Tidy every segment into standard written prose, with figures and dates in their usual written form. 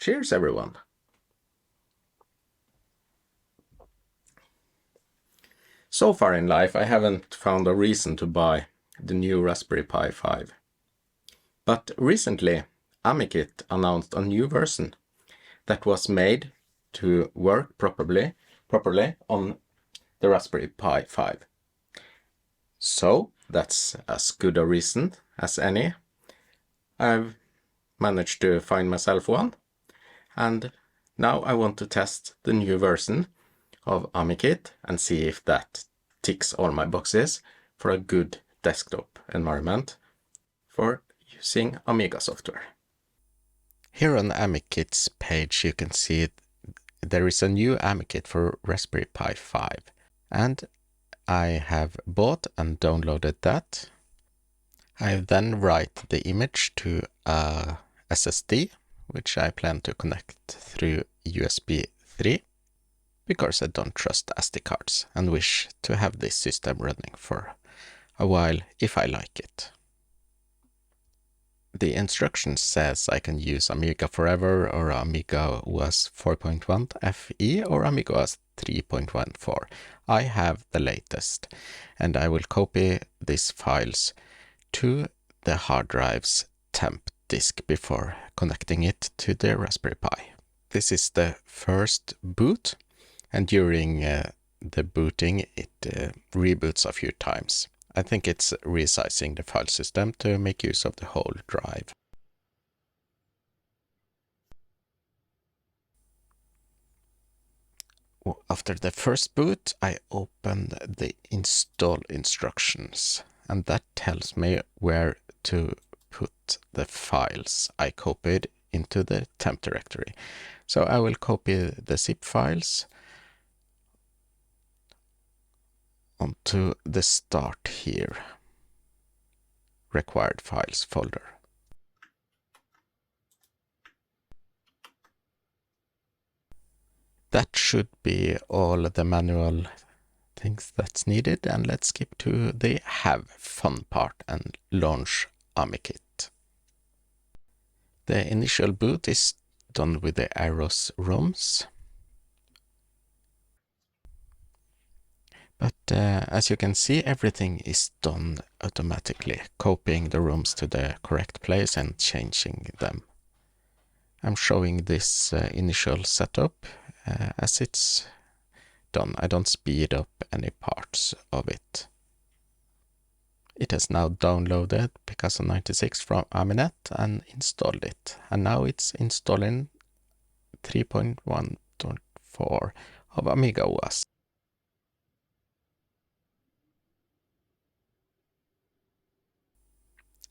Cheers, everyone! So far in life, I haven't found a reason to buy the new Raspberry Pi 5. But recently, AmiKit announced a new version that was made to work properly on the Raspberry Pi 5. So that's as good a reason as any. I've managed to find myself one, and now I want to test the new version of AmiKit and see if that ticks all my boxes for a good desktop environment for using Amiga software. Here on AmiKit's page you can see there is a new AmiKit for Raspberry Pi 5, and I have bought and downloaded that. I then write the image to a SSD, which I plan to connect through USB 3, because I don't trust SD cards and wish to have this system running for a while if I like it. The instruction says I can use Amiga Forever or Amiga OS 4.1 FE or Amiga OS 3.14. I have the latest, and I will copy these files to the hard drive's temp disk before connecting it to the Raspberry Pi. This is the first boot, and during the booting it reboots a few times. I think it's resizing the file system to make use of the whole drive. After the first boot, I open the install instructions, and that tells me where to put the files I copied into the temp directory. So I will copy the zip files onto the start here, required files folder. That should be all the manual things that's needed, and let's skip to the have fun part and launch AmiKit. The initial boot is done with the Aros ROMs. But as you can see, everything is done automatically, copying the rooms to the correct place and changing them. I'm showing this initial setup as it's done. I don't speed up any parts of it. It has now downloaded Picasso 96 from Aminet and installed it. And now it's installing 3.1.4 of Amiga OS.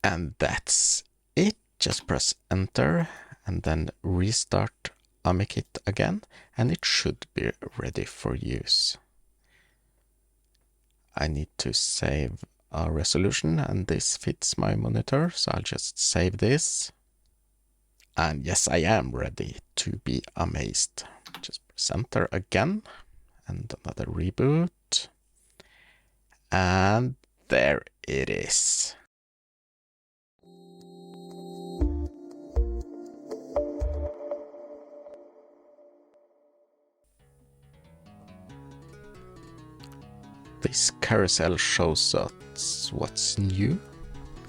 And that's it. Just press enter and then restart AmiKit again, and it should be ready for use. I need to save a resolution, and this fits my monitor, so I'll just save this. And yes, I am ready to be amazed. Just press enter again and another reboot. And there it is. This carousel shows us what's new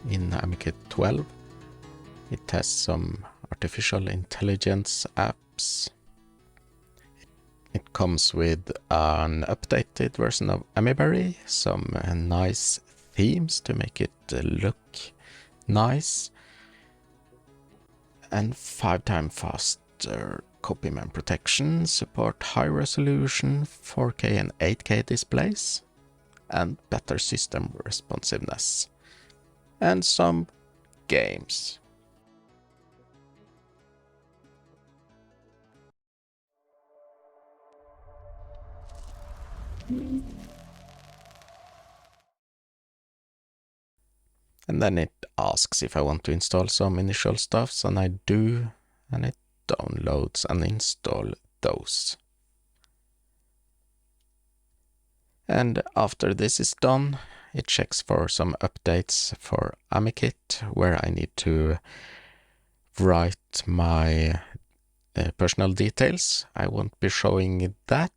in AmiKit 12. It has some artificial intelligence apps. It comes with an updated version of AmiBerry, some nice themes to make it look nice, and 5 times faster copy mem protection, support high resolution 4K and 8K displays, and better system responsiveness, and some games. And then it asks if I want to install some initial stuffs, and I do, and it downloads and installs those. And after this is done, it checks for some updates for AmiKit, where I need to write my personal details. I won't be showing that.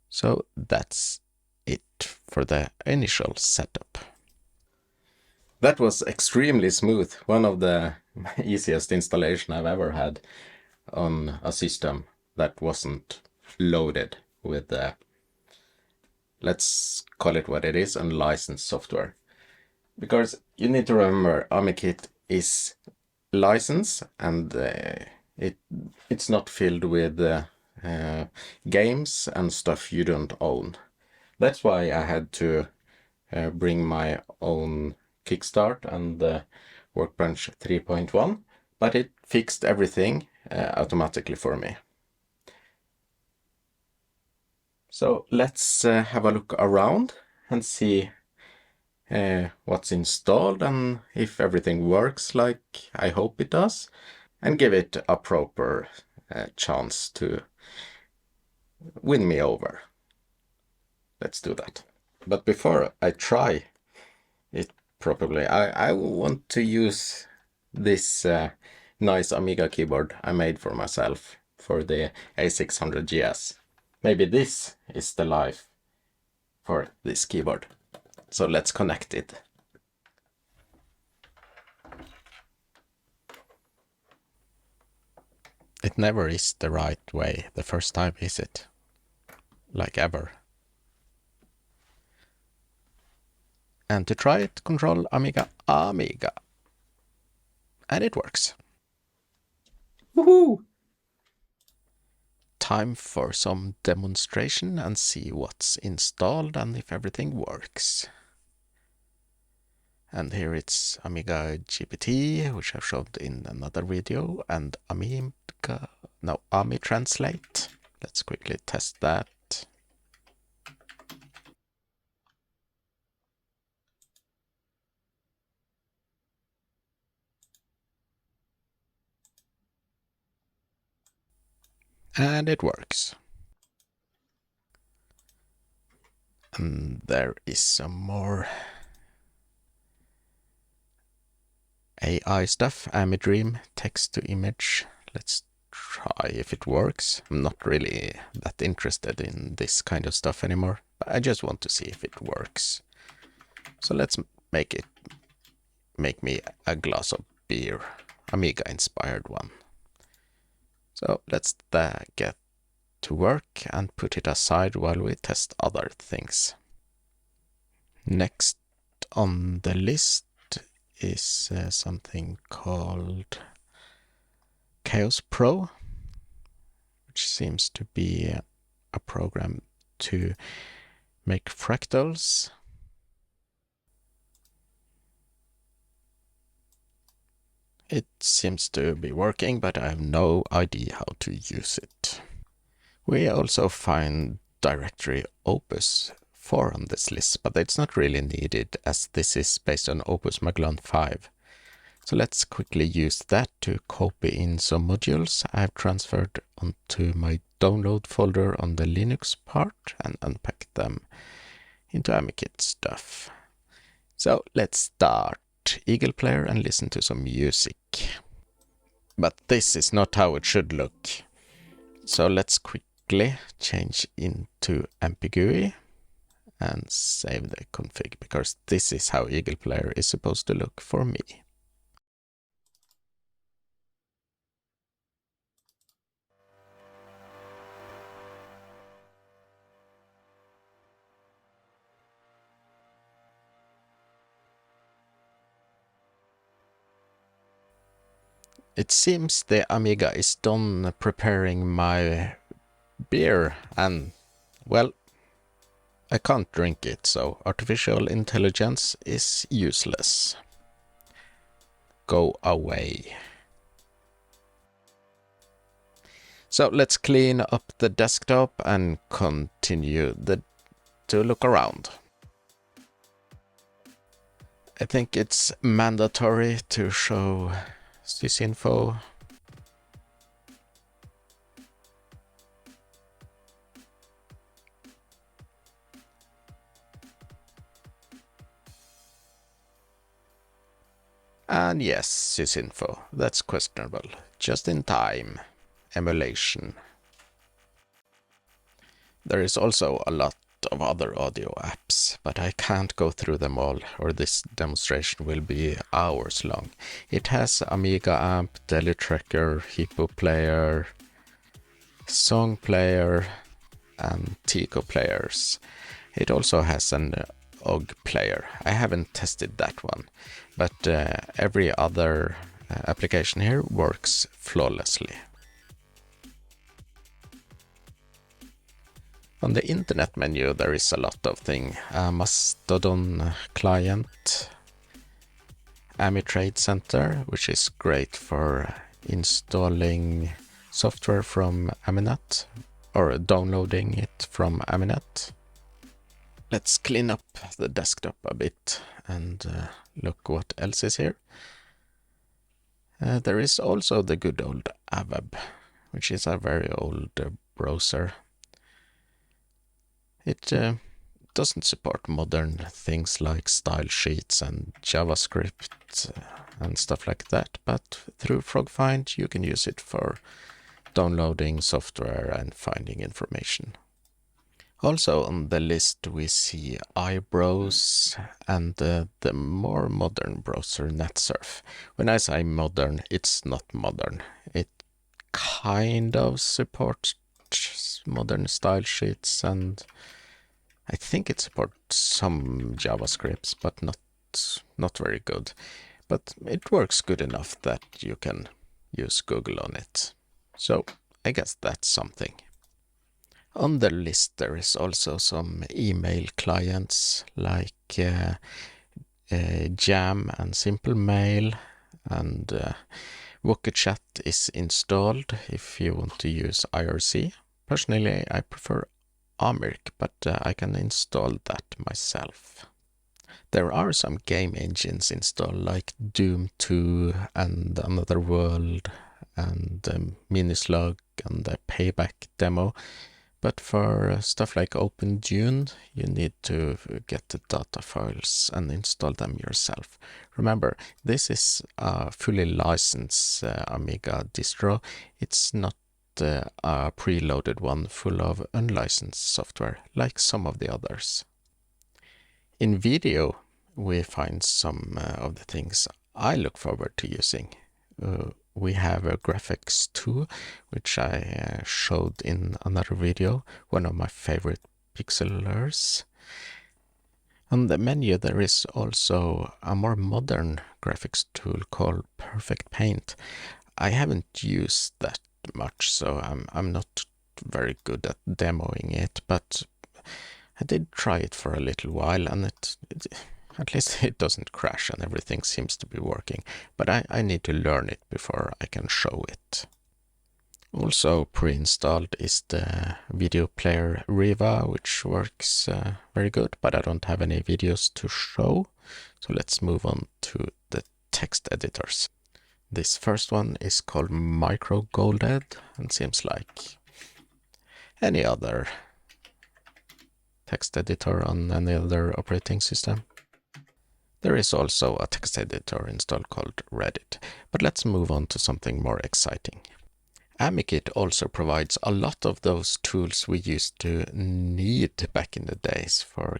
So that's it for the initial setup. That was extremely smooth. One of the easiest installation I've ever had on a system that wasn't loaded with the, let's call it what it is, unlicensed software. Because you need to remember, AmiKit is licensed and it's not filled with games and stuff you don't own. That's why I had to bring my own Kickstart and Workbench 3.1, but it fixed everything automatically for me. So let's have a look around and see what's installed and if everything works like I hope it does, and give it a proper chance to win me over. Let's do that. But before I try it properly, I want to use this nice Amiga keyboard I made for myself for the A600GS. Maybe this is the life for this keyboard. So let's connect it. It never is the right way the first time, is it? Like ever. And to try it, control Amiga, Amiga. And it works. Woohoo! Time for some demonstration and see what's installed and if everything works. And here it's Amiga GPT, which I've showed in another video, and Amiga, no, AmiTranslate. Let's quickly test that. And it works. And there is some more AI stuff. AmiDream, text to image. Let's try if it works. I'm not really that interested in this kind of stuff anymore, but I just want to see if it works. So let's make me a glass of beer, Amiga inspired one. So let's get to work and put it aside while we test other things. Next on the list is something called Chaos Pro, which seems to be a program to make fractals. It seems to be working, but I have no idea how to use it. We also find directory Opus 4 on this list, but it's not really needed as this is based on Opus Magellan 5. So let's quickly use that to copy in some modules I've transferred onto my download folder on the Linux part and unpack them into AmiKit stuff. So let's start Eagle Player and listen to some music. But this is not how it should look. So let's quickly change into AmpiGUI and save the config, because this is how Eagle Player is supposed to look for me. It seems the Amiga is done preparing my beer and, well, I can't drink it, so artificial intelligence is useless. Go away. So let's clean up the desktop and continue to look around. I think it's mandatory to show sysinfo. And yes, sysinfo, that's questionable. just-in-time emulation. There is also a lot of other audio apps, but I can't go through them all, or this demonstration will be hours long. It has Amiga amp, Deli Tracker, Hippo player, Song player, and Tico players. It also has an OG player. I haven't tested that one, but every other application here works flawlessly. On the internet menu there is a lot of things. Mastodon client, AmiTrade Center, which is great for installing software from Aminet or downloading it from Aminet. Let's clean up the desktop a bit and look what else is here. There is also the good old AWeb, which is a very old browser. It doesn't support modern things like style sheets and JavaScript and stuff like that, but through FrogFind you can use it for downloading software and finding information. Also on the list we see iBrowse and the more modern browser NetSurf. When I say modern, it's not modern. It kind of supports modern style sheets, and I think it supports some JavaScripts, but not very good. But it works good enough that you can use Google on it. So I guess that's something. On the list there is also some email clients like Jam and Simple Mail, and WooChat is installed if you want to use IRC. Personally, I prefer Amirk, but I can install that myself. There are some game engines installed like Doom 2 and Another World and Minislug and the Playback demo. But for stuff like OpenDune, you need to get the data files and install them yourself. Remember, this is a fully licensed Amiga distro. It's not a preloaded one full of unlicensed software like some of the others. In video, we find some of the things I look forward to using. We have a graphics 2, which I showed in another video, one of my favorite pixelers. On the menu there is also a more modern graphics tool called Perfect Paint. I haven't used that much, so I'm not very good at demoing it, but I did try it for a little while, and it at least it doesn't crash and everything seems to be working, but I need to learn it before I can show it. Also pre-installed is the video player Riva, which works very good, but I don't have any videos to show. So let's move on to the text editors. This first one is called Micro Golded and seems like any other text editor on any other operating system. There is also a text editor installed called Reddit, but let's move on to something more exciting. AmiKit also provides a lot of those tools we used to need back in the days for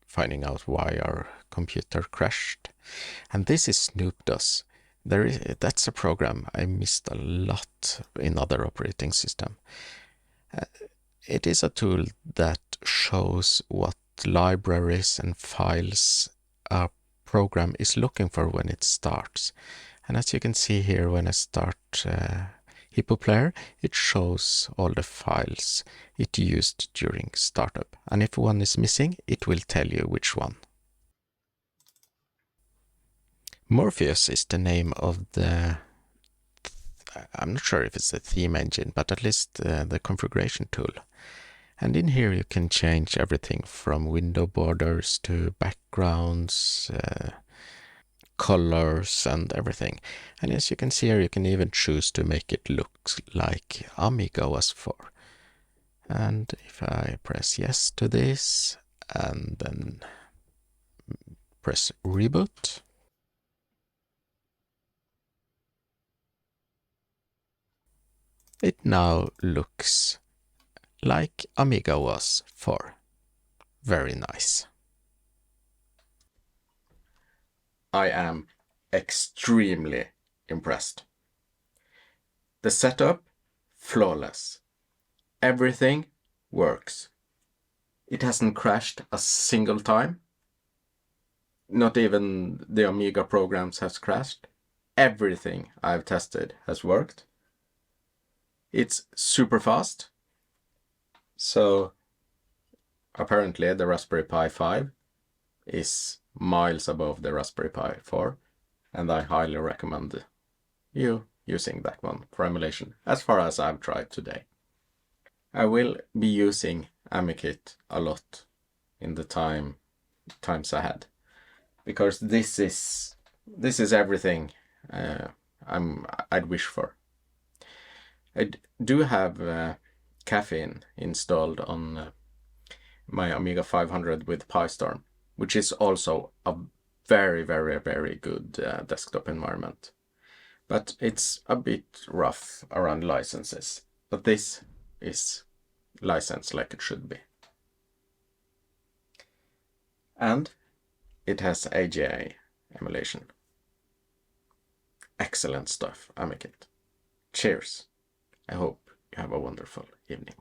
finding out why our computer crashed. And this is SnoopDOS. That's a program I missed a lot in other operating systems. It is a tool that shows what libraries and files a program is looking for when it starts. And as you can see here, when I start Hippo Player, it shows all the files it used during startup. And if one is missing, it will tell you which one. Morpheus is the name of the, I'm not sure if it's a theme engine, but at least the configuration tool. And in here you can change everything from window borders to backgrounds, colors and everything. And as you can see here, you can even choose to make it look like Amiga was for. And if I press yes to this and then press reboot, it now looks like Amiga was for. Very nice. I am extremely impressed. The setup, flawless. Everything works. It hasn't crashed a single time. Not even the Amiga programs has crashed. Everything I've tested has worked. It's super fast. So apparently the Raspberry Pi 5 is miles above the Raspberry Pi 4, and I highly recommend you using that one for emulation, as far as I've tried today. I will be using AmiKit a lot in the times ahead, because this is everything I'd wish for. I do have caffeine installed on my Amiga 500 with PyStorm, which is also a very, very, very good desktop environment. But it's a bit rough around licenses. But this is licensed like it should be. And it has AGA emulation. Excellent stuff, AmiKit. Cheers. I hope you have a wonderful evening.